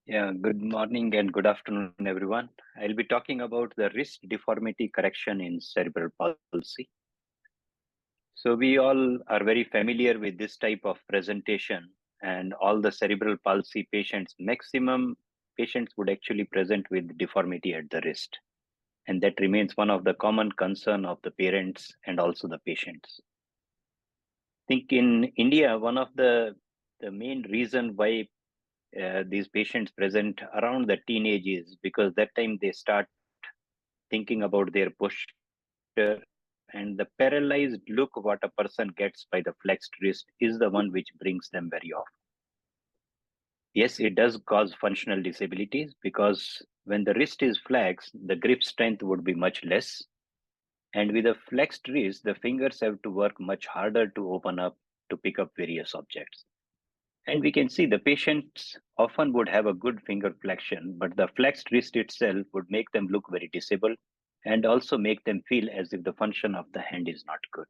Yeah, good morning and good afternoon, everyone. I'll be talking about the wrist deformity correction in cerebral palsy. So, we all are very familiar with this type of presentation, and all the cerebral palsy patients, maximum patients would actually present with deformity at the wrist. And that remains one of the common concern of the parents and also the patients. I think in India, one of the main reason why these patients present around the teenage is because that time they start thinking about their posture, and the paralyzed look what a person gets by the flexed wrist is the one which brings them very often. Yes, it does cause functional disabilities because when the wrist is flexed, the grip strength would be much less. And with a flexed wrist, the fingers have to work much harder to open up to pick up various objects. And we can see the patients often would have a good finger flexion, but the flexed wrist itself would make them look very disabled and also make them feel as if the function of the hand is not good.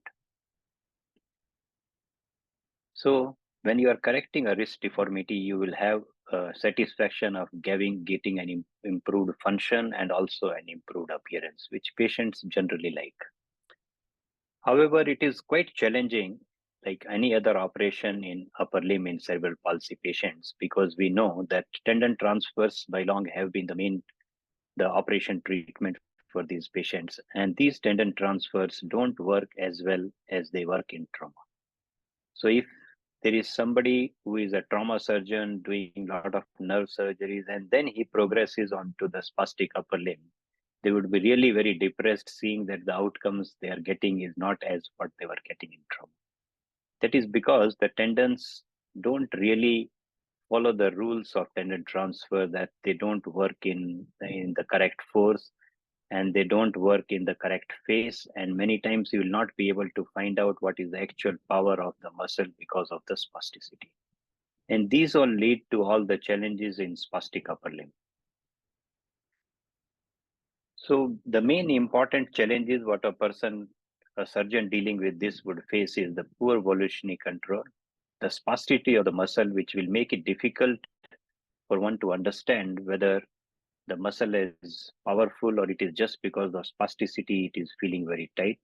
So when you are correcting a wrist deformity, you will have a satisfaction of getting an improved function and also an improved appearance, which patients generally like. However, it is quite challenging, like any other operation in upper limb in cerebral palsy patients, because we know that tendon transfers by long have been the operation treatment for these patients, and these tendon transfers don't work as well as they work in trauma. So if there is somebody who is a trauma surgeon doing a lot of nerve surgeries and then he progresses onto the spastic upper limb, they would be really very depressed seeing that the outcomes they are getting is not as what they were getting in trauma. That is because the tendons don't really follow the rules of tendon transfer, that they don't work in the correct force and they don't work in the correct phase, and many times you will not be able to find out what is the actual power of the muscle because of the spasticity. And these all lead to all the challenges in spastic upper limb. So the main important challenges what a surgeon dealing with this would face is the poor voluntary control, the spasticity of the muscle, which will make it difficult for one to understand whether the muscle is powerful or it is just because of spasticity, it is feeling very tight.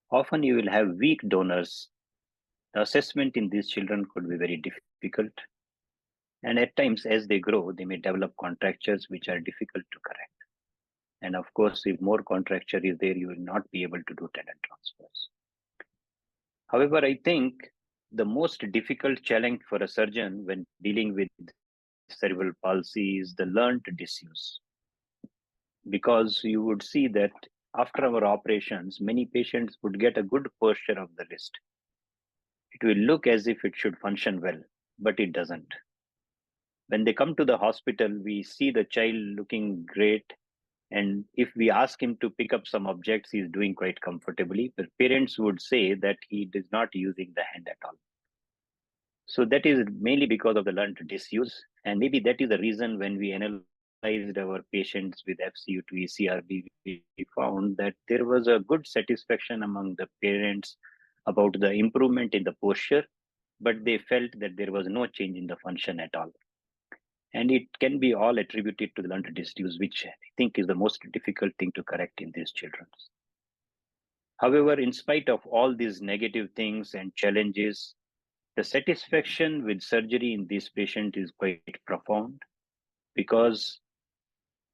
Often you will have weak donors. The assessment in these children could be very difficult. And at times, as they grow, they may develop contractures which are difficult to correct. And of course, if more contracture is there, you will not be able to do tendon transfers. However, I think the most difficult challenge for a surgeon when dealing with cerebral palsy is the learned disuse. Because you would see that after our operations, many patients would get a good posture of the wrist. It will look as if it should function well, but it doesn't. When they come to the hospital, we see the child looking great. And if we ask him to pick up some objects, he's doing quite comfortably. But parents would say that he is not using the hand at all. So that is mainly because of the learned disuse. And maybe that is the reason when we analyzed our patients with FCU to ECRB, we found that there was a good satisfaction among the parents about the improvement in the posture, but they felt that there was no change in the function at all. And it can be all attributed to the learned disuse, which I think is the most difficult thing to correct in these children. However, in spite of all these negative things and challenges, the satisfaction with surgery in this patient is quite profound because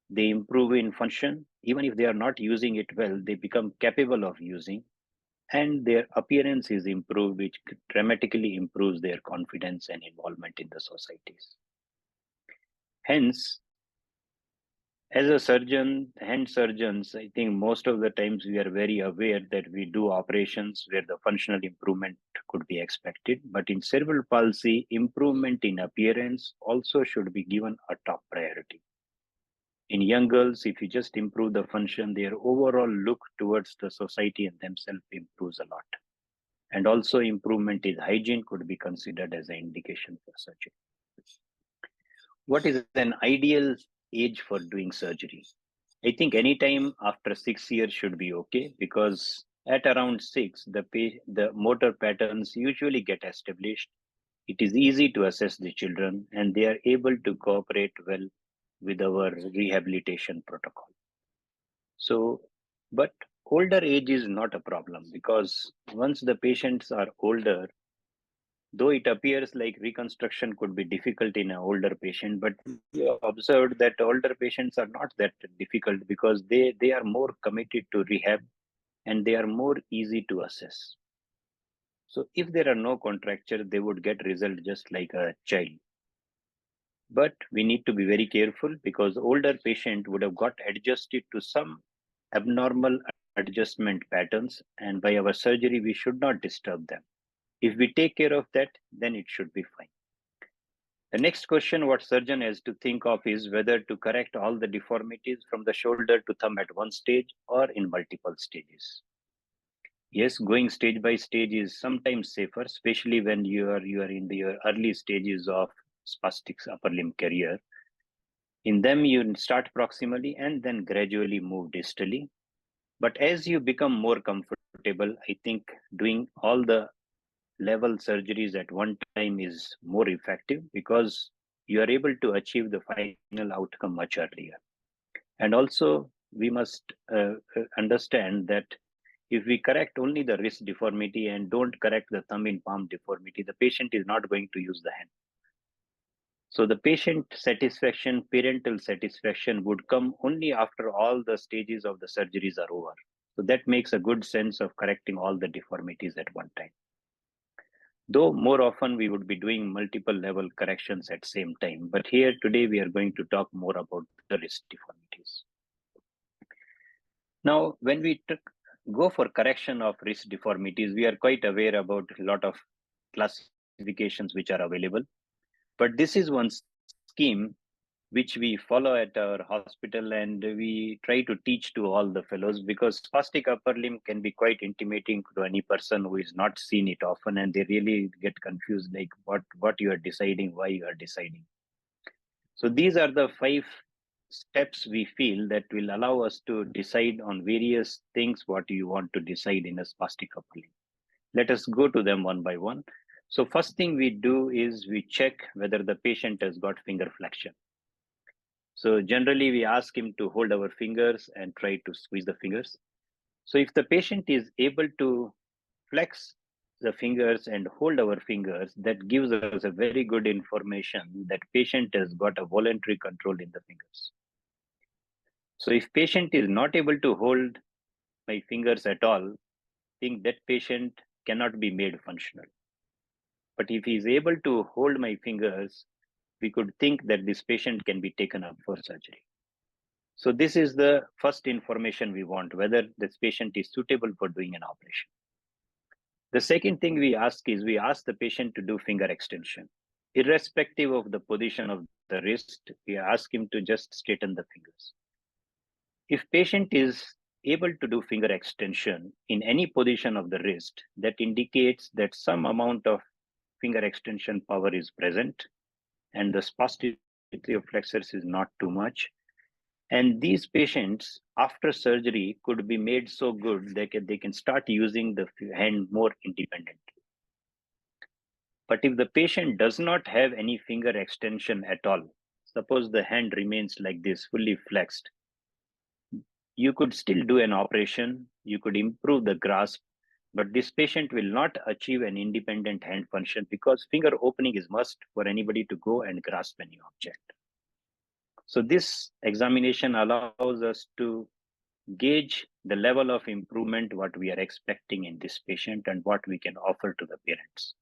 they improve in function. Even if they are not using it well, they become capable of using, and their appearance is improved, which dramatically improves their confidence and involvement in the societies. Hence, as a surgeon, hand surgeons, I think most of the times we are very aware that we do operations where the functional improvement could be expected. But in cerebral palsy, improvement in appearance also should be given a top priority. In young girls, if you just improve the function, their overall look towards the society and themselves improves a lot. And also improvement in hygiene could be considered as an indication for surgery. What is an ideal age for doing surgery? I think anytime after 6 years should be okay, because at around 6, the motor patterns usually get established It is easy to assess the children and they are able to cooperate well with our rehabilitation protocol. So, but older age is not a problem because once the patients are older, though it appears like reconstruction could be difficult in an older patient, but we have observed that older patients are not that difficult because they are more committed to rehab and they are more easy to assess. So if there are no contracture, they would get result just like a child. But we need to be very careful because older patient would have got adjusted to some abnormal adjustment patterns, and by our surgery, we should not disturb them. If we take care of that, then it should be fine. The next question what surgeon has to think of is whether to correct all the deformities from the shoulder to thumb at one stage or in multiple stages. Yes, going stage by stage is sometimes safer, especially when you are in the early stages of spastic upper limb career. In them, you start proximally and then gradually move distally. But as you become more comfortable, I think doing all the level surgeries at one time is more effective because you are able to achieve the final outcome much earlier. And also, we must understand that if we correct only the wrist deformity and don't correct the thumb in palm deformity, the patient is not going to use the hand. So the patient satisfaction, parental satisfaction would come only after all the stages of the surgeries are over. So that makes a good sense of correcting all the deformities at one time. Though more often we would be doing multiple level corrections at same time. But here today we are going to talk more about the wrist deformities. Now, when we go for correction of wrist deformities, we are quite aware about a lot of classifications which are available. But this is one scheme which we follow at our hospital and we try to teach to all the fellows because spastic upper limb can be quite intimidating to any person who is not seen it often and they really get confused like what you are deciding, why you are deciding. So these are the 5 steps we feel that will allow us to decide on various things what you want to decide in a spastic upper limb. Let us go to them one by one. So first thing we do is we check whether the patient has got finger flexion. So generally we ask him to hold our fingers and try to squeeze the fingers. So if the patient is able to flex the fingers and hold our fingers, that gives us a very good information that patient has got a voluntary control in the fingers. So if patient is not able to hold my fingers at all, I think that patient cannot be made functional. But if he is able to hold my fingers, we could think that this patient can be taken up for surgery. So this is the first information we want, whether this patient is suitable for doing an operation. The second thing we ask is we ask the patient to do finger extension. Irrespective of the position of the wrist, we ask him to just straighten the fingers. If patient is able to do finger extension in any position of the wrist, that indicates that some amount of finger extension power is present and the spasticity of flexors is not too much. And these patients, after surgery, could be made so good they can start using the hand more independently. But if the patient does not have any finger extension at all, suppose the hand remains like this, fully flexed, you could still do an operation, you could improve the grasp, but this patient will not achieve an independent hand function because finger opening is must for anybody to go and grasp any object. So this examination allows us to gauge the level of improvement what we are expecting in this patient and what we can offer to the parents.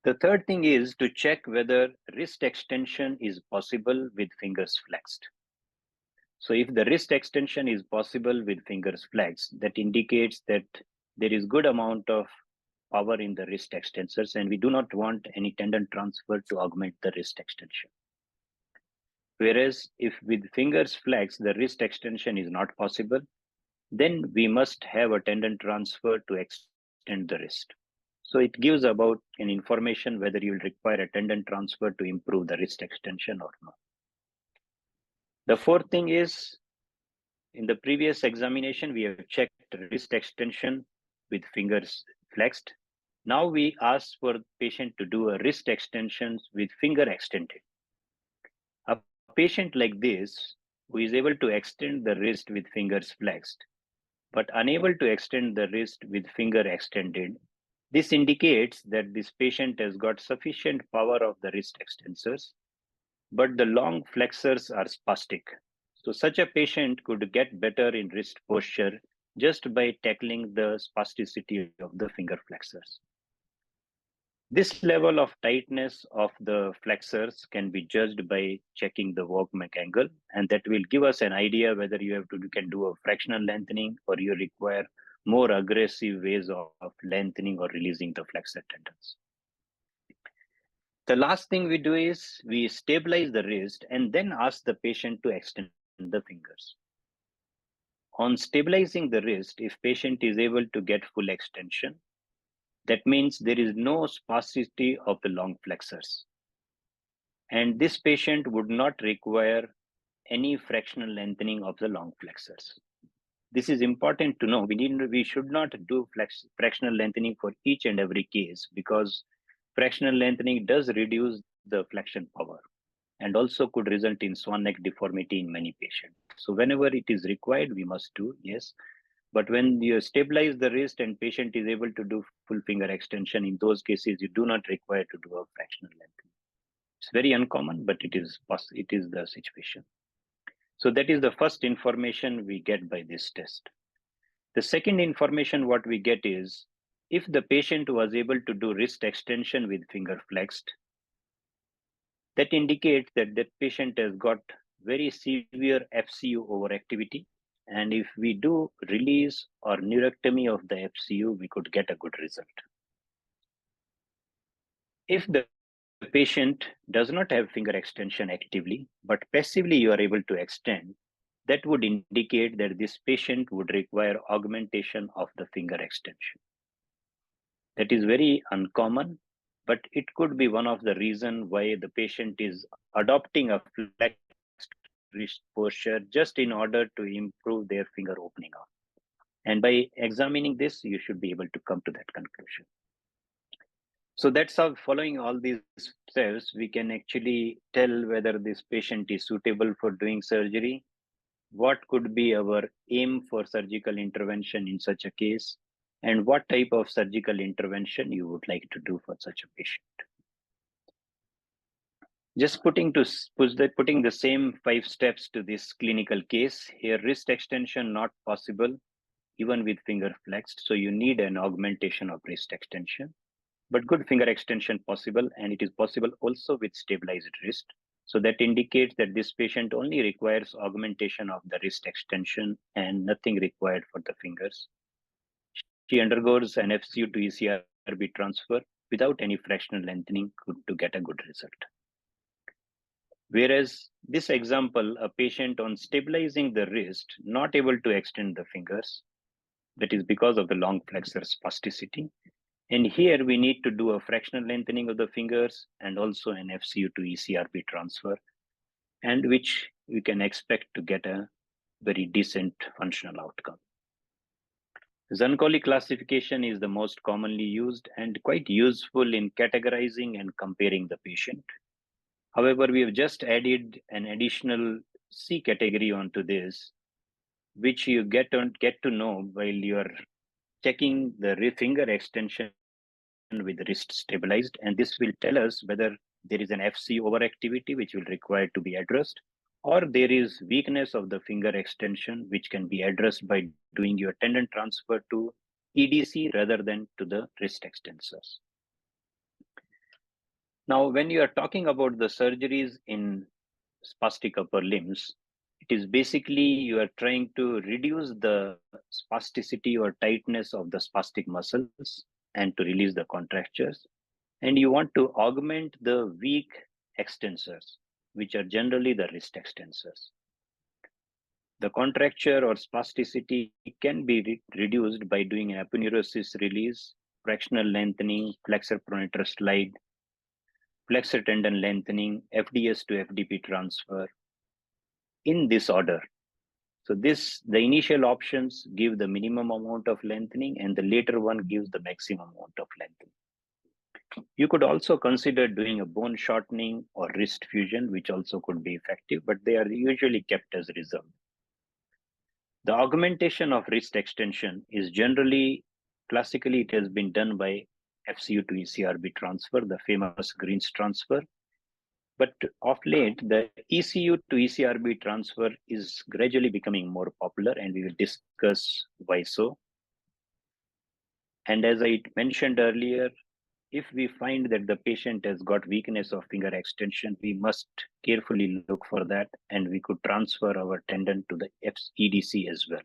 The third thing is to check whether wrist extension is possible with fingers flexed. So if the wrist extension is possible with fingers flexed, that indicates that there is good amount of power in the wrist extensors and we do not want any tendon transfer to augment the wrist extension. Whereas if with fingers flexed, the wrist extension is not possible, then we must have a tendon transfer to extend the wrist. So it gives about an information whether you will require a tendon transfer to improve the wrist extension or not. The fourth thing is, in the previous examination, we have checked wrist extension with fingers flexed. Now we ask for the patient to do a wrist extensions with finger extended. A patient like this, who is able to extend the wrist with fingers flexed, but unable to extend the wrist with finger extended, this indicates that this patient has got sufficient power of the wrist extensors, but the long flexors are spastic. So such a patient could get better in wrist posture just by tackling the spasticity of the finger flexors. This level of tightness of the flexors can be judged by checking the Wogmack angle, and that will give us an idea whether you can do a fractional lengthening or you require more aggressive ways of lengthening or releasing the flexor tendons. The last thing we do is we stabilize the wrist and then ask the patient to extend the fingers. On stabilizing the wrist, if patient is able to get full extension, that means there is no spasticity of the long flexors. And this patient would not require any fractional lengthening of the long flexors. This is important to know. We should not do fractional lengthening for each and every case, because fractional lengthening does reduce the flexion power and also could result in swan neck deformity in many patients. So whenever it is required, we must do, yes. But when you stabilize the wrist and patient is able to do full finger extension, in those cases, you do not require to do a fractional lengthening. It's very uncommon, but it is the situation. So that is the first information we get by this test. The second information what we get is, if the patient was able to do wrist extension with finger flexed, that indicates that that patient has got very severe FCU overactivity. And if we do release or neurectomy of the FCU, we could get a good result. If the patient does not have finger extension actively, but passively you are able to extend, that would indicate that this patient would require augmentation of the finger extension. That is very uncommon, but it could be one of the reasons why the patient is adopting a flexed wrist posture just in order to improve their finger opening up. And by examining this, you should be able to come to that conclusion. So that's how, following all these steps, we can actually tell whether this patient is suitable for doing surgery, what could be our aim for surgical intervention in such a case, and what type of surgical intervention you would like to do for such a patient. Just putting the same 5 steps to this clinical case. Here, wrist extension not possible, even with finger flexed. So you need an augmentation of wrist extension, but good finger extension possible, and it is possible also with stabilized wrist. So that indicates that this patient only requires augmentation of the wrist extension and nothing required for the fingers. She undergoes an FCU to ECRB transfer without any fractional lengthening to get a good result. Whereas this example, a patient on stabilizing the wrist, not able to extend the fingers, that is because of the long flexor spasticity. And here we need to do a fractional lengthening of the fingers and also an FCU to ECRB transfer, and which we can expect to get a very decent functional outcome. Zancolli classification is the most commonly used and quite useful in categorizing and comparing the patient. However, we have just added an additional C category onto this, which you get to know while you are checking the finger extension with wrist stabilized, and this will tell us whether there is an FC overactivity which will require to be addressed, or there is weakness of the finger extension which can be addressed by doing your tendon transfer to EDC rather than to the wrist extensors. Now, when you are talking about the surgeries in spastic upper limbs, it is basically you are trying to reduce the spasticity or tightness of the spastic muscles and to release the contractures. And you want to augment the weak extensors, which are generally the wrist extensors. The contracture or spasticity can be reduced by doing an aponeurosis release, fractional lengthening, flexor pronator slide, flexor tendon lengthening, FDS to FDP transfer, in this order. So the initial options give the minimum amount of lengthening and the later one gives the maximum amount of lengthening. You could also consider doing a bone shortening or wrist fusion, which also could be effective, but they are usually kept as reserve. The augmentation of wrist extension is classically, it has been done by FCU to ECRB transfer, the famous Green's transfer. But of late, the ECU to ECRB transfer is gradually becoming more popular, and we will discuss why so. And as I mentioned earlier, if we find that the patient has got weakness of finger extension, we must carefully look for that, and we could transfer our tendon to the EDC as well.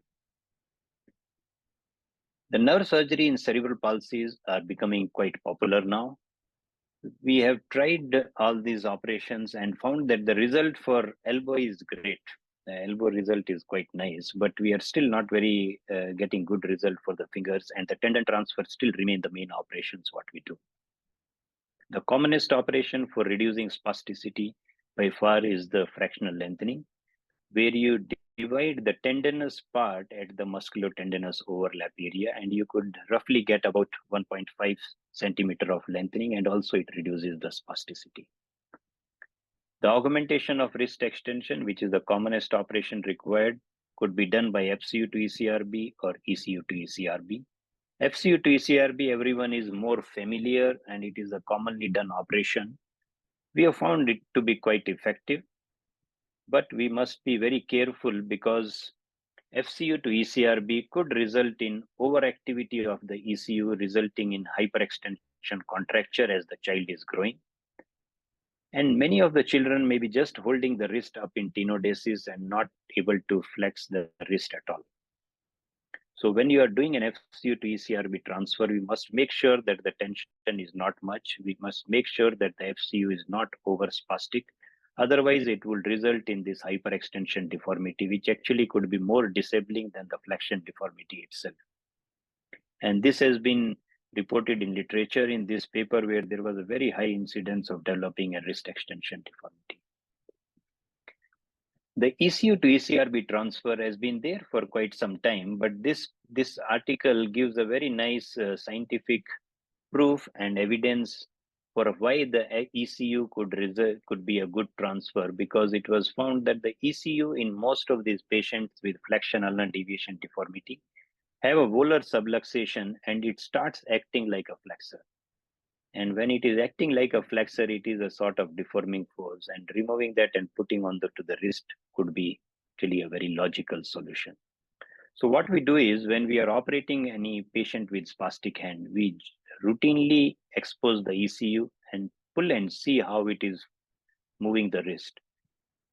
The nerve surgery in cerebral palsies are becoming quite popular now. We have tried all these operations and found that the result for elbow is great. The elbow result is quite nice, but we are still not very getting good result for the fingers, and the tendon transfer still remain the main operations what we do. The commonest operation for reducing spasticity by far is the fractional lengthening, where you divide the tendinous part at the musculotendinous overlap area, and you could roughly get about 1.5 centimeter of lengthening, and also it reduces the spasticity. The augmentation of wrist extension, which is the commonest operation required, could be done by FCU to ECRB or ECU to ECRB. FCU to ECRB, everyone is more familiar, and it is a commonly done operation. We have found it to be quite effective, but we must be very careful because FCU to ECRB could result in overactivity of the ECU, resulting in hyperextension contracture as the child is growing. And many of the children may be just holding the wrist up in tenodesis and not able to flex the wrist at all. So when you are doing an FCU to ECRB transfer, we must make sure that the tension is not much. We must make sure that the FCU is not overspastic. Otherwise, it will result in this hyperextension deformity, which actually could be more disabling than the flexion deformity itself. And this has been reported in literature in this paper, where there was a very high incidence of developing a wrist extension deformity. The ECU to ECRB transfer has been there for quite some time, but this article gives a very nice scientific proof and evidence for why the ECU could be a good transfer, because it was found that the ECU in most of these patients with flexion ulnar deviation deformity have a volar subluxation, and it starts acting like a flexor. And when it is acting like a flexor, it is a sort of deforming force, and removing that and putting on to the wrist could be really a very logical solution. So what we do is, when we are operating any patient with spastic hand, we routinely expose the ECU and pull and see how it is moving the wrist.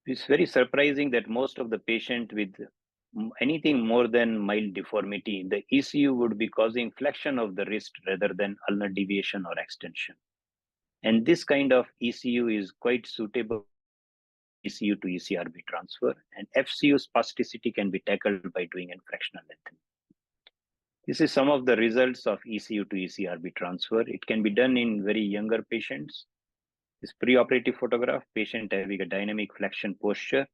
It's very surprising that most of the patient with anything more than mild deformity, the ECU would be causing flexion of the wrist rather than ulnar deviation or extension. And this kind of ECU is quite suitable ECU to ECRB transfer, and FCU spasticity can be tackled by doing a fractional lengthening. This is some of the results of ECU to ECRB transfer. It can be done in very younger patients. This preoperative photograph, patient having a dynamic flexion posture,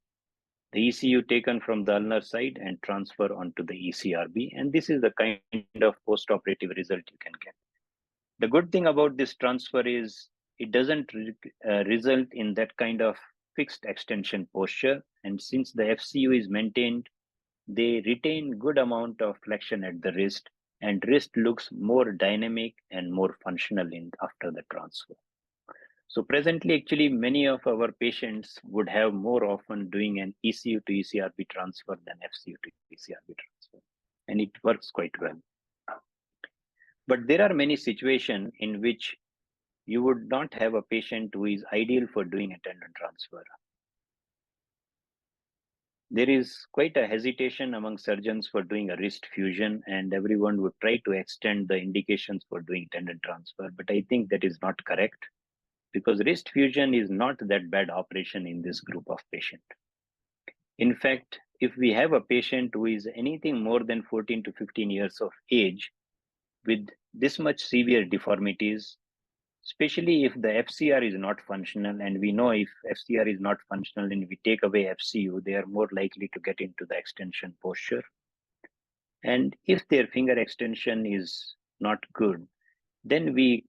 the ECU taken from the ulnar side and transfer onto the ECRB, and this is the kind of postoperative result you can get. The good thing about this transfer is it doesn't result in that kind of fixed extension posture, and since the FCU is maintained, they retain good amount of flexion at the wrist, and wrist looks more dynamic and more functional after the transfer. So presently, actually, many of our patients would have more often doing an ECU to ECRB transfer than FCU to ECRB transfer, and it works quite well. But there are many situations in which you would not have a patient who is ideal for doing a tendon transfer. There is quite a hesitation among surgeons for doing a wrist fusion, and everyone would try to extend the indications for doing tendon transfer. But I think that is not correct, because wrist fusion is not that bad operation in this group of patient. In fact, if we have a patient who is anything more than 14 to 15 years of age with this much severe deformities, especially if the FCR is not functional, and we know if FCR is not functional and we take away FCU, they are more likely to get into the extension posture. And if their finger extension is not good, then we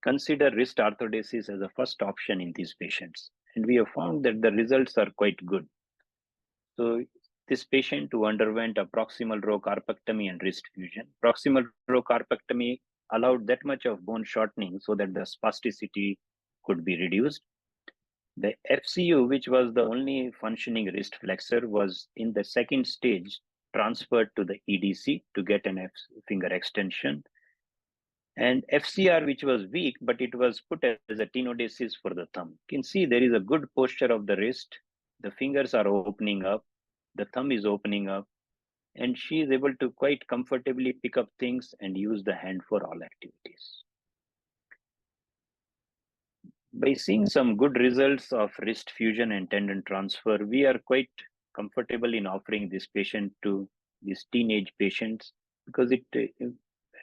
consider wrist arthrodesis as a first option in these patients. And we have found that the results are quite good. So this patient who underwent a proximal row carpectomy and wrist fusion. Proximal row carpectomy allowed that much of bone shortening so that the spasticity could be reduced. The FCU, which was the only functioning wrist flexor, was in the second stage transferred to the EDC to get an finger extension. And FCR, which was weak, but it was put as a tenodesis for the thumb. You can see there is a good posture of the wrist. The fingers are opening up. The thumb is opening up. And she is able to quite comfortably pick up things and use the hand for all activities. By seeing some good results of wrist fusion and tendon transfer, we are quite comfortable in offering this patient to these teenage patients because it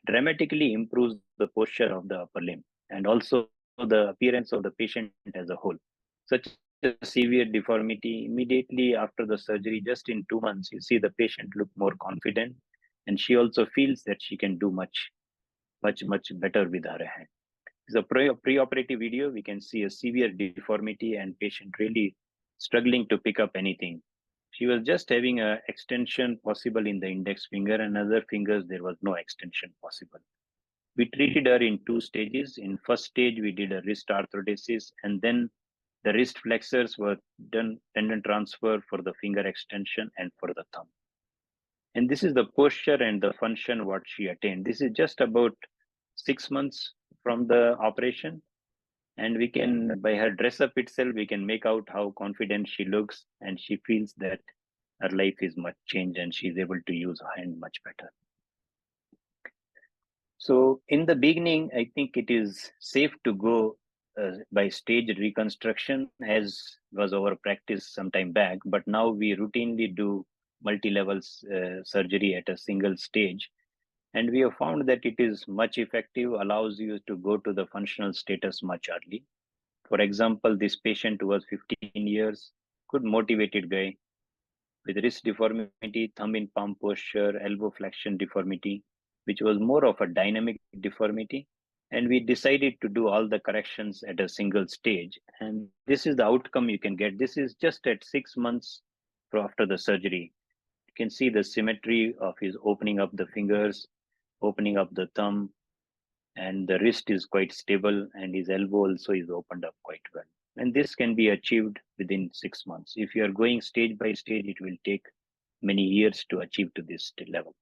dramatically improves the posture of the upper limb and also the appearance of the patient as a whole. Such a severe deformity, immediately after the surgery, just in 2 months, you see the patient look more confident, and she also feels that she can do much better with her hand. It's a pre-operative video. We can see a severe deformity and patient really struggling to pick up anything. She was just having an extension possible in the index finger, and other fingers there was no extension possible. We treated her in 2 stages. In first stage, we did a wrist arthrodesis, and then the wrist flexors were done tendon transfer for the finger extension and for the thumb. And this is the posture and the function what she attained. This is just about 6 months from the operation. And we can, by her dress up itself, we can make out how confident she looks, and she feels that her life is much changed and she's able to use her hand much better. So in the beginning, I think it is safe to go by staged reconstruction, as was our practice some time back, but now we routinely do multi-level surgery at a single stage. And we have found that it is much effective, allows you to go to the functional status much early. For example, this patient who was 15 years, good motivated guy with wrist deformity, thumb in palm posture, elbow flexion deformity, which was more of a dynamic deformity. And we decided to do all the corrections at a single stage. And this is the outcome you can get. This is just at 6 months after the surgery. You can see the symmetry of his opening up the fingers, opening up the thumb, and the wrist is quite stable, and his elbow also is opened up quite well. And this can be achieved within 6 months. If you are going stage by stage, it will take many years to achieve to this level.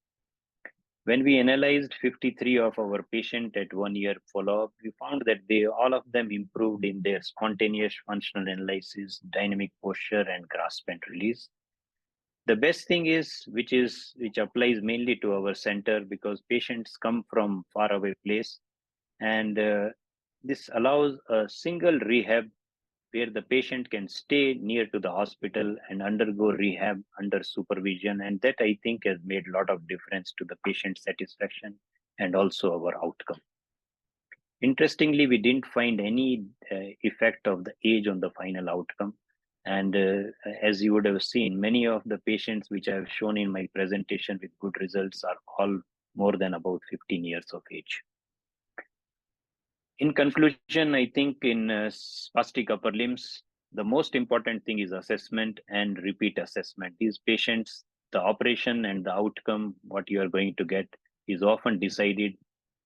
When we analyzed 53 of our patients at 1 year follow-up, we found that all of them improved in their spontaneous functional analysis, dynamic posture, and grasp and release. The best thing is, which applies mainly to our center, because patients come from far away place, and this allows a single rehab where the patient can stay near to the hospital and undergo rehab under supervision. And that, I think, has made a lot of difference to the patient satisfaction and also our outcome. Interestingly, we didn't find any effect of the age on the final outcome. And as you would have seen, many of the patients which I have shown in my presentation with good results are all more than about 15 years of age. In conclusion, I think in spastic upper limbs, the most important thing is assessment and repeat assessment. These patients, the operation and the outcome, what you are going to get, is often decided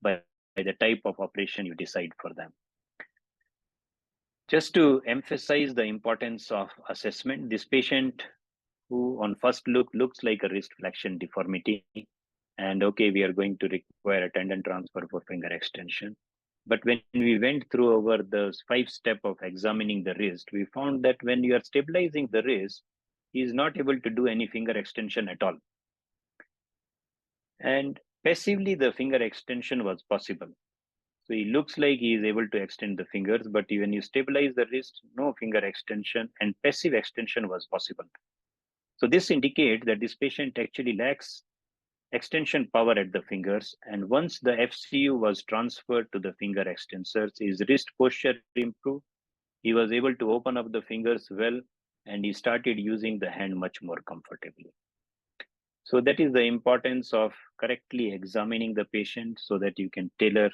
by the type of operation you decide for them. Just to emphasize the importance of assessment, this patient who on first look looks like a wrist flexion deformity, and okay, we are going to require a tendon transfer for finger extension. But when we went through over the 5 steps of examining the wrist, we found that when you are stabilizing the wrist, he is not able to do any finger extension at all. And passively, the finger extension was possible. So he looks like he is able to extend the fingers, but when you stabilize the wrist, no finger extension, and passive extension was possible. So this indicates that this patient actually lacks extension power at the fingers, and once the FCU was transferred to the finger extensors, his wrist posture improved. He was able to open up the fingers well, and he started using the hand much more comfortably. So that is the importance of correctly examining the patient so that you can tailor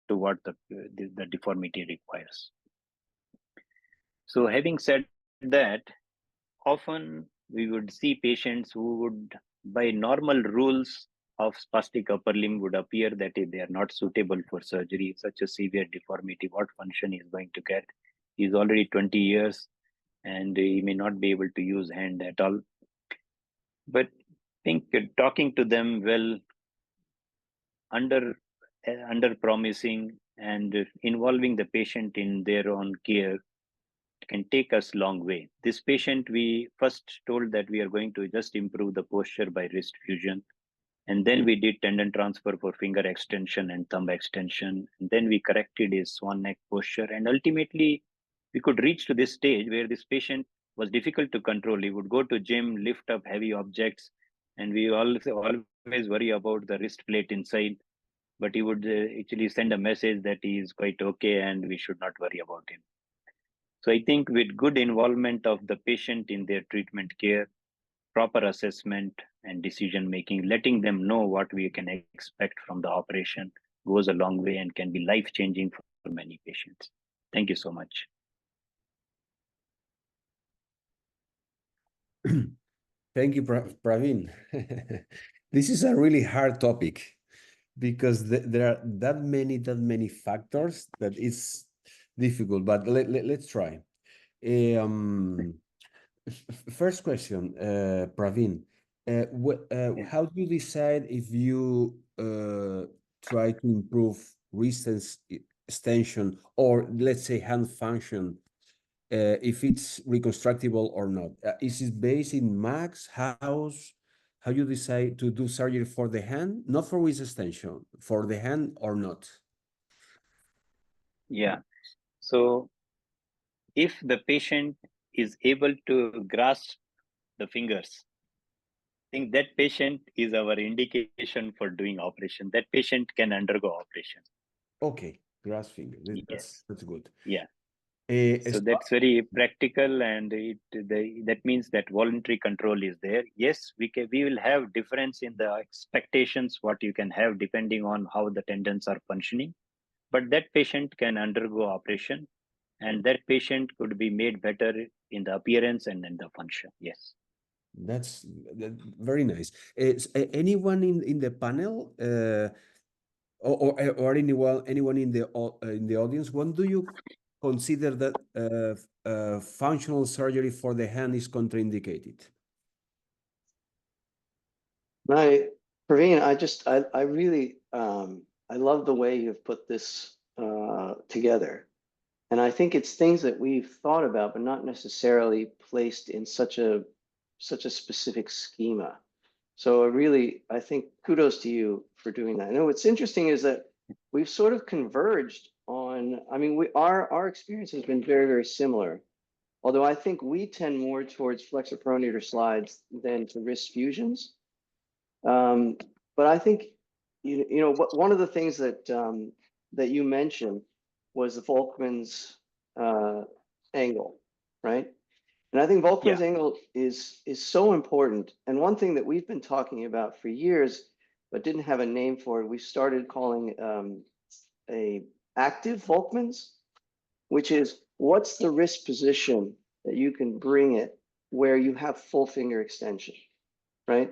to what the deformity requires. So having said that, often we would see patients who would, by normal rules of spastic upper limb, would appear that if they are not suitable for surgery, such a severe deformity, what function he is going to get? He's already 20 years and he may not be able to use hand at all. But I think talking to them well, under promising and involving the patient in their own care can take us long way. This patient, we first told that we are going to just improve the posture by wrist fusion. And then we did tendon transfer for finger extension and thumb extension. And then we corrected his swan neck posture. And ultimately, we could reach to this stage where this patient was difficult to control. He would go to gym, lift up heavy objects, and we always worry about the wrist plate inside. But he would actually send a message that he is quite okay and we should not worry about him. So I think with good involvement of the patient in their treatment care, proper assessment and decision making, letting them know what we can expect from the operation goes a long way and can be life changing for many patients. Thank you so much. Thank you, Praveen. This is a really hard topic because there are that many factors that it's difficult, but let's try. First question, Praveen. Yeah. How do you decide if you try to improve wrist extension or, let's say, hand function, if it's reconstructible or not? Is it based in max, house? How you decide to do surgery for the hand, not for wrist extension, for the hand or not? Yeah. So if the patient is able to grasp the fingers, I think that patient is our indication for doing operation. That patient can undergo operation. Okay, grasp finger. Yes. That's good. Yeah. So that's very practical, and that means that voluntary control is there. Yes, we will have difference in the expectations what you can have depending on how the tendons are functioning, but that patient can undergo operation, and that patient could be made better in the appearance and in the function. Yes. That's very nice. Anyone in the panel, or anyone in the audience, when do you consider that functional surgery for the hand is contraindicated? Praveen, I really I love the way you've put this together. And I think it's things that we've thought about, but not necessarily placed in such a specific schema. So I think kudos to you for doing that. And what's interesting is that we've sort of converged on, I mean, our experience has been very similar. Although I think we tend more towards flexor pronator slides than to wrist fusions. But I think, one of the things that that you mentioned was the Volkmann's angle, right? And I think Volkmann's angle is so important. And one thing that we've been talking about for years, but didn't have a name for it, we started calling a active Volkmann's, which is what's the wrist position that you can bring it where you have full finger extension, right?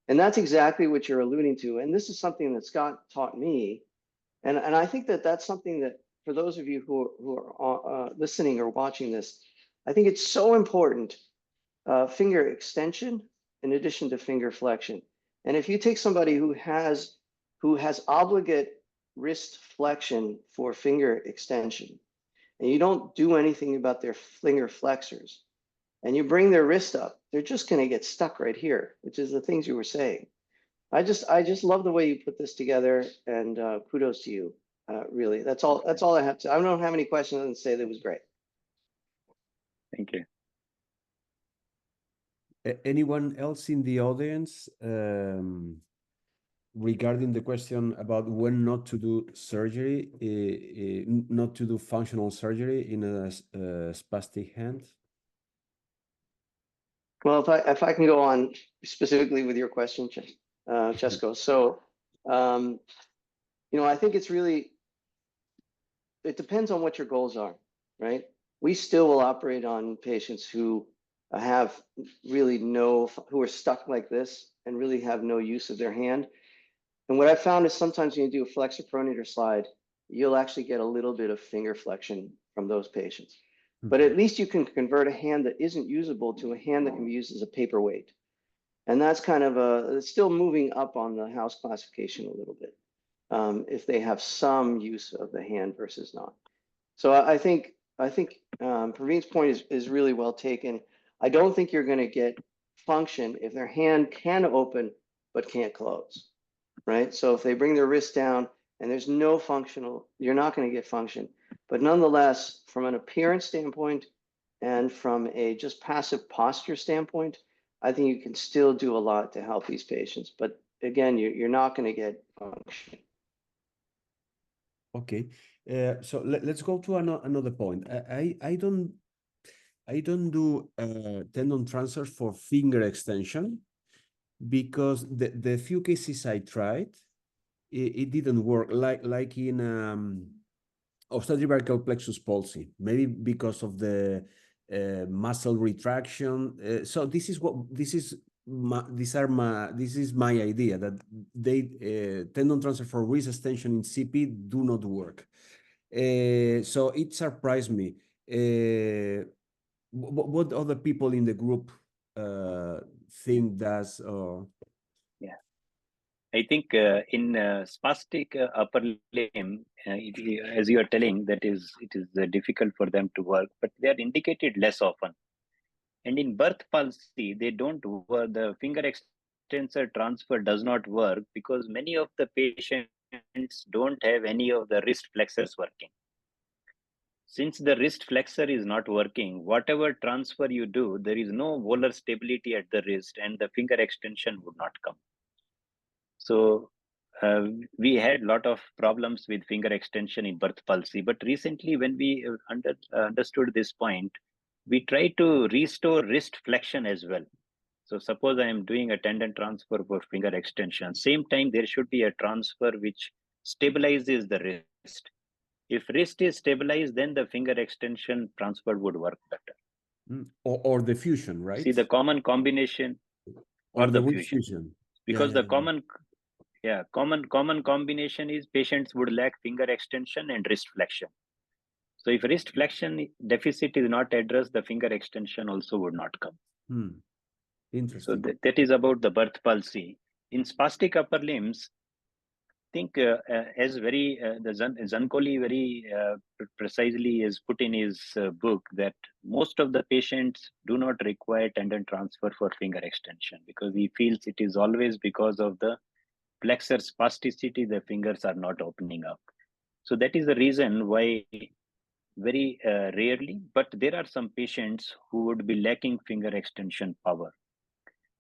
And that's exactly what you're alluding to. And this is something that Scott taught me. And I think that that's something that for those of you who are listening or watching this, I think it's so important, finger extension in addition to finger flexion. And if you take somebody who has obligate wrist flexion for finger extension, and you don't do anything about their finger flexors, and you bring their wrist up, they're just going to get stuck right here, which is the things you were saying. I just love the way you put this together, and kudos to you. Really, that's all I have to. I don't have any questions other than say that was great. Thank you. Anyone else in the audience regarding the question about when not to do surgery, not to do functional surgery in a spastic hand? Well, if I can go on specifically with your question, Chesko. So, I think it's really it depends on what your goals are, right? We still will operate on patients who have really who are stuck like this and really have no use of their hand. And what I found is sometimes when you do a flexor pronator slide, you'll actually get a little bit of finger flexion from those patients. But at least you can convert a hand that isn't usable to a hand that can be used as a paperweight. And that's kind of it's still moving up on the house classification a little bit, if they have some use of the hand versus not. So I think Praveen's point is really well taken. I don't think you're going to get function if their hand can open but can't close, right? So if they bring their wrist down and there's no functional, you're not going to get function. But nonetheless, from an appearance standpoint and from a just passive posture standpoint, I think you can still do a lot to help these patients. But again, you're not going to get function. Okay, so let's go to another point. I don't do tendon transfers for finger extension because the few cases I tried, it didn't work. Like in obstetrical plexus palsy, maybe because of the muscle retraction. So this is my idea that they tendon transfer for wrist extension in CP do not work. So it surprised me. What other people in the group think does? Yeah, I think in spastic upper limb, as you are telling, it is difficult for them to work, but they are indicated less often. And in birth palsy, they don't work. The finger extensor transfer does not work because many of the patients don't have any of the wrist flexors working. Since the wrist flexor is not working, whatever transfer you do, there is no volar stability at the wrist and the finger extension would not come. So we had a lot of problems with finger extension in birth palsy. But recently, when we understood this point, we tried to restore wrist flexion as well. So suppose I am doing a tendon transfer for finger extension. Same time, there should be a transfer which stabilizes the wrist. If wrist is stabilized, then the finger extension transfer would work better. Or the fusion, right? See the common combination or the fusion. Because the common combination is patients would lack finger extension and wrist flexion. So if wrist flexion deficit is not addressed, the finger extension also would not come. Interesting. So that is about the birth palsy. In spastic upper limbs, I think as the Zancolli very precisely is put in his book that most of the patients do not require tendon transfer for finger extension because he feels it is always because of the flexor spasticity, the fingers are not opening up. So that is the reason why very rarely, but there are some patients who would be lacking finger extension power.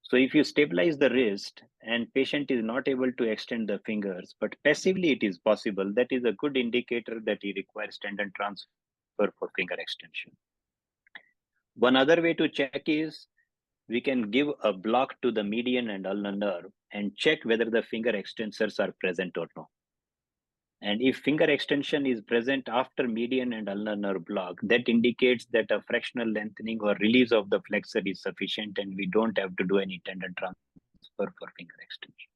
So if you stabilize the wrist and patient is not able to extend the fingers, but passively it is possible, that is a good indicator that he requires tendon transfer for finger extension. One other way to check is we can give a block to the median and ulnar nerve and check whether the finger extensors are present or not. And if finger extension is present after median and ulnar nerve block, that indicates that a fractional lengthening or release of the flexor is sufficient and we don't have to do any tendon transfer for finger extension.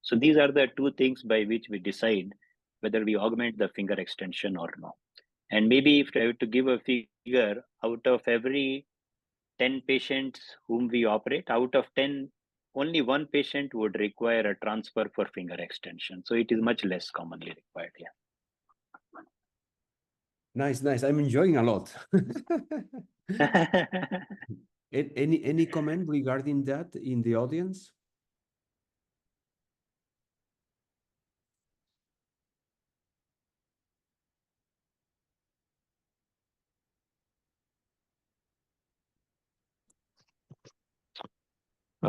So these are the two things by which we decide whether we augment the finger extension or not. And maybe if I were to give a figure, out of every 10 patients whom we operate, out of 10, only one patient would require a transfer for finger extension. So it is much less commonly required. Yeah. Nice. I'm enjoying a lot. Any comment regarding that in the audience?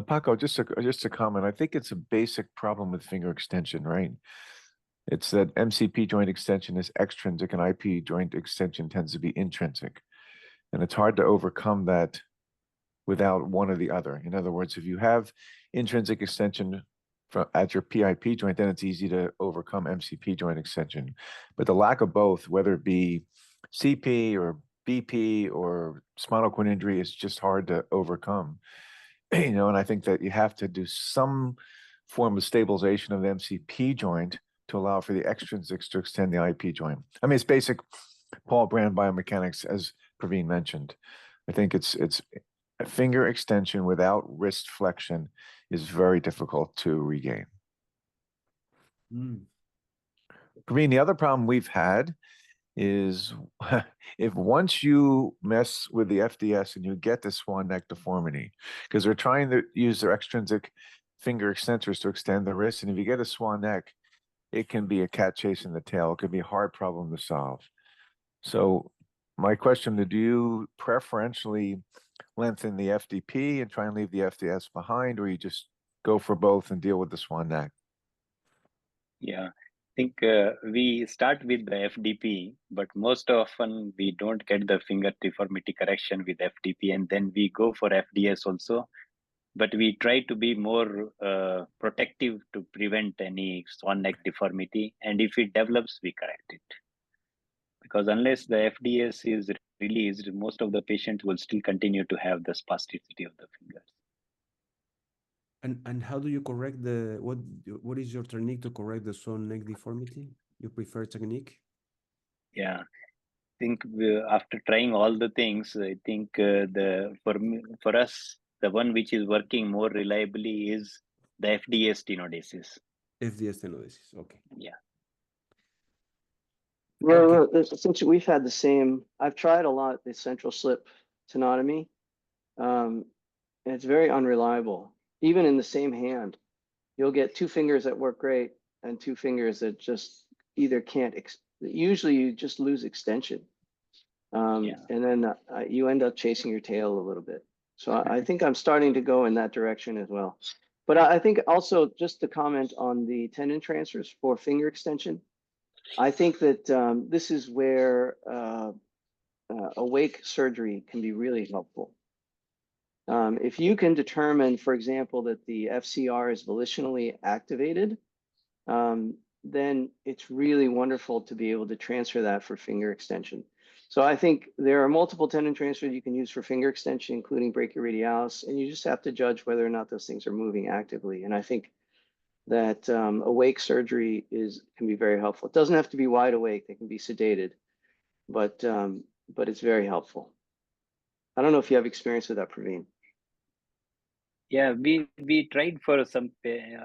Paco, just a comment. I think it's a basic problem with finger extension, right? It's that MCP joint extension is extrinsic and IP joint extension tends to be intrinsic. And it's hard to overcome that without one or the other. In other words, if you have intrinsic extension at your PIP joint, then it's easy to overcome MCP joint extension. But the lack of both, whether it be CP or BP or spinal cord injury, is just hard to overcome. You know, and I think that you have to do some form of stabilization of the MCP joint to allow for the extrinsics to extend the IP joint. I mean, it's basic Paul Brand biomechanics, as Praveen mentioned. I think it's a finger extension without wrist flexion is very difficult to regain. Praveen, the other problem we've had is if once you mess with the FDS and you get the swan neck deformity, because they're trying to use their extrinsic finger extensors to extend the wrist, and if you get a swan neck, it can be a cat chasing the tail. It can be a hard problem to solve. So my question, do you preferentially lengthen the FDP and try and leave the FDS behind, or you just go for both and deal with the swan neck? Yeah, I think we start with the FDP, but most often we don't get the finger deformity correction with FDP, and then we go for FDS also. But we try to be more protective to prevent any swan neck deformity. And if it develops, we correct it. Because unless the FDS is released, most of the patients will still continue to have the spasticity of the fingers. And how do you correct the, what is your technique to correct the swan neck deformity? You prefer technique? Yeah, I think after trying all the things, I think for us, the one which is working more reliably is the FDS stenodesis. FDS stenodesis, okay. Yeah. Well, since we've had the same, I've tried a lot the central slip tenotomy, and it's very unreliable. Even in the same hand, you'll get two fingers that work great and two fingers that just either can't. Usually, you just lose extension, and then you end up chasing your tail a little bit. So I think I'm starting to go in that direction as well. But I think also just to comment on the tendon transfers for finger extension, I think that this is where awake surgery can be really helpful. If you can determine, for example, that the FCR is volitionally activated, then it's really wonderful to be able to transfer that for finger extension. So I think there are multiple tendon transfers you can use for finger extension, including brachioradialis, and you just have to judge whether or not those things are moving actively. And I think that awake surgery can be very helpful. It doesn't have to be wide awake; they can be sedated, but it's very helpful. I don't know if you have experience with that, Praveen. Yeah, we tried for some,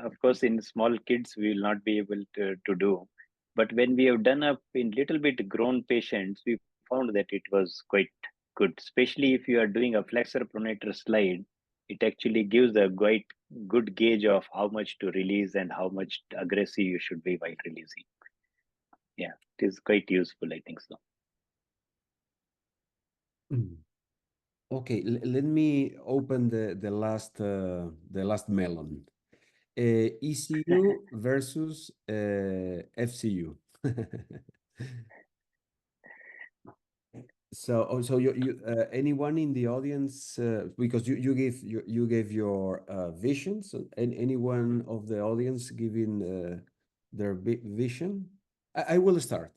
of course, in small kids, we will not be able to do. But when we have done up in little bit grown patients, we found that it was quite good, especially if you are doing a flexor pronator slide. It actually gives a quite good gauge of how much to release and how much aggressive you should be while releasing. Yeah, it is quite useful, I think so. Okay, let me open the last melon. ECU versus FCU. So you anyone in the audience, because you gave your vision, so anyone of the audience giving their vision? I will start.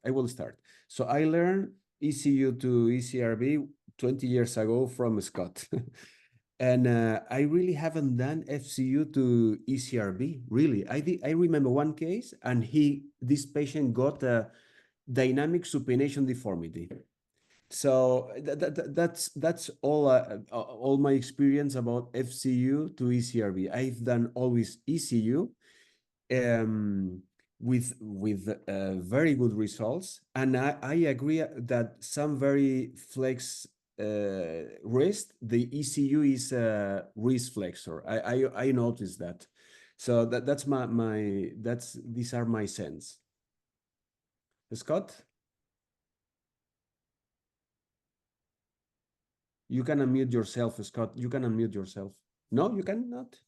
So I learned ECU to ECRB 20 years ago from Scott. And I really haven't done FCU to ECRB, really. I remember one case, and this patient got a dynamic supination deformity. So that's all my experience about FCU to ECRB. I've done always ECU with very good results, and I agree that some very flex wrist, the ECU is a wrist flexor. I noticed that. So these are my sense. Scott? You can unmute yourself, Scott. You can unmute yourself. No, you cannot.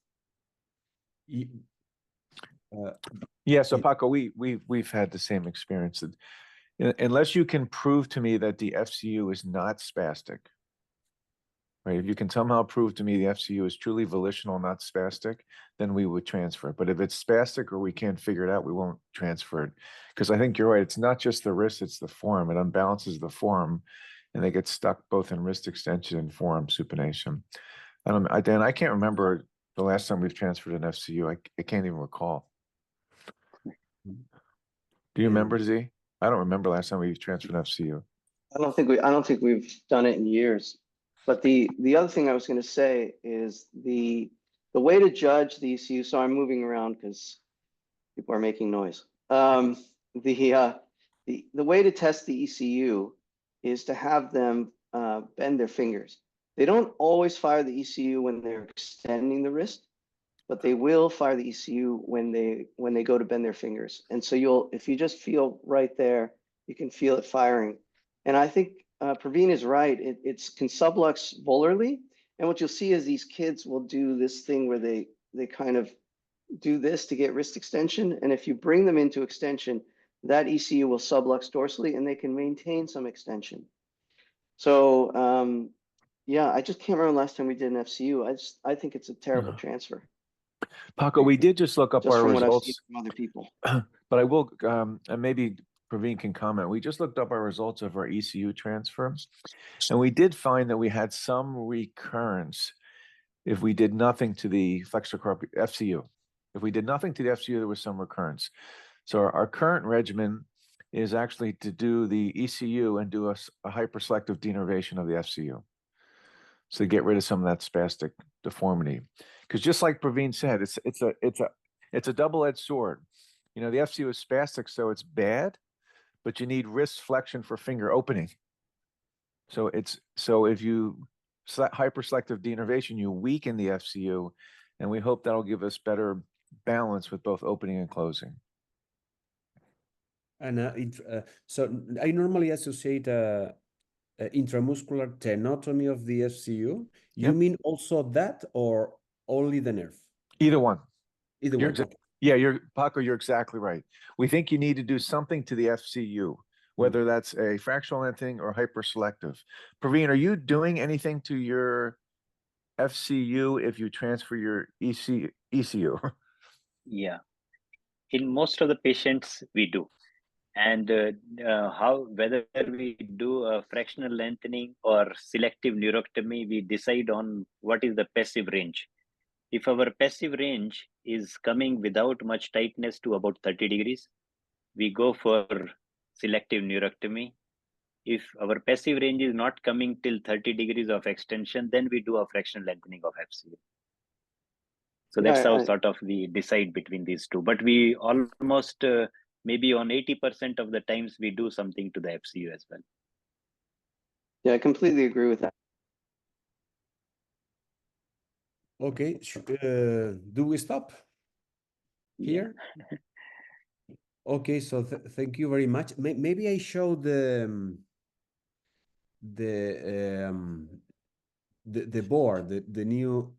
Yeah, so Paco, we've had the same experience. Unless you can prove to me that the FCU is not spastic, right? If you can somehow prove to me the FCU is truly volitional, not spastic, then we would transfer it. But if it's spastic or we can't figure it out, we won't transfer it. Because I think you're right. It's not just the wrist, it's the forearm. It unbalances the forearm and they get stuck both in wrist extension and forearm supination. Dan, I can't remember the last time we've transferred an FCU. I can't even recall. Do you remember, Z? I don't remember last time we've transferred an FCU. I don't think we've done it in years. But the other thing I was going to say is the way to judge the ECU. So I'm moving around because people are making noise. The way to test the ECU is to have them bend their fingers. They don't always fire the ECU when they're extending the wrist, but they will fire the ECU when they go to bend their fingers. And so if you just feel right there, you can feel it firing. And I think Praveen is right. It can sublux volarly. And what you'll see is these kids will do this thing where they kind of do this to get wrist extension. And if you bring them into extension, that ECU will sublux dorsally and they can maintain some extension. So yeah, I just can't remember last time we did an FCU. I think it's a terrible transfer. Paco, we did just look up Just our from what I've seen results, from other people. but I will, and maybe Praveen can comment. We just looked up our results of our ECU transfer, and we did find that we had some recurrence if we did nothing to the flexor carpi FCU. If we did nothing to the FCU, there was some recurrence. So our current regimen is actually to do the ECU and do a hyperselective denervation of the FCU. So to get rid of some of that spastic deformity. Because just like Praveen said, it's a double-edged sword. You know, the FCU is spastic, so it's bad, but you need wrist flexion for finger opening. So if you hyperselective denervation, you weaken the FCU, and we hope that'll give us better balance with both opening and closing. And so I normally associate intramuscular tenotomy of the FCU. You mean also that or only the nerve? Either one. Either one. Okay. Yeah, Paco, you're exactly right. We think you need to do something to the FCU, whether that's a fractional lengthening or hyperselective. Praveen, are you doing anything to your FCU if you transfer your ECU? Yeah, in most of the patients we do. And whether we do a fractional lengthening or selective neurotomy, we decide on what is the passive range. If our passive range is coming without much tightness to about 30 degrees, we go for selective neurotomy. If our passive range is not coming till 30 degrees of extension, then we do a fractional lengthening of FCU. So that's how sort of we decide between these two. But we almost maybe on 80% of the times we do something to the FCU as well. Yeah, I completely agree with that. Okay, do we stop here? Yeah. Okay, so thank you very much. Maybe I show the board, the new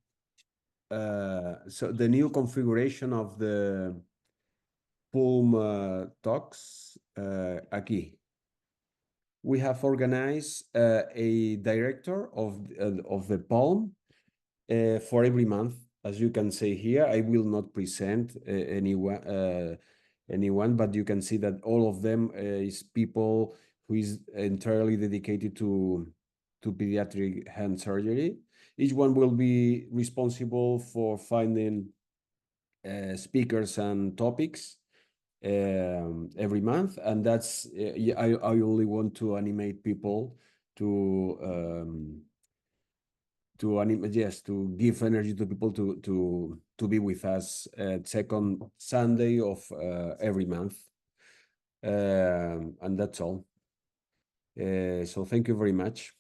so the new configuration of the PULM Talks aquí. We have organized a director of the PULM for every month. As you can see here, I will not present anyone, but you can see that all of them is people who is entirely dedicated to pediatric hand surgery. Each one will be responsible for finding speakers and topics every month, and that's I only want to animate people to give energy to people to be with us at second Sunday of every month, and that's all. So thank you very much.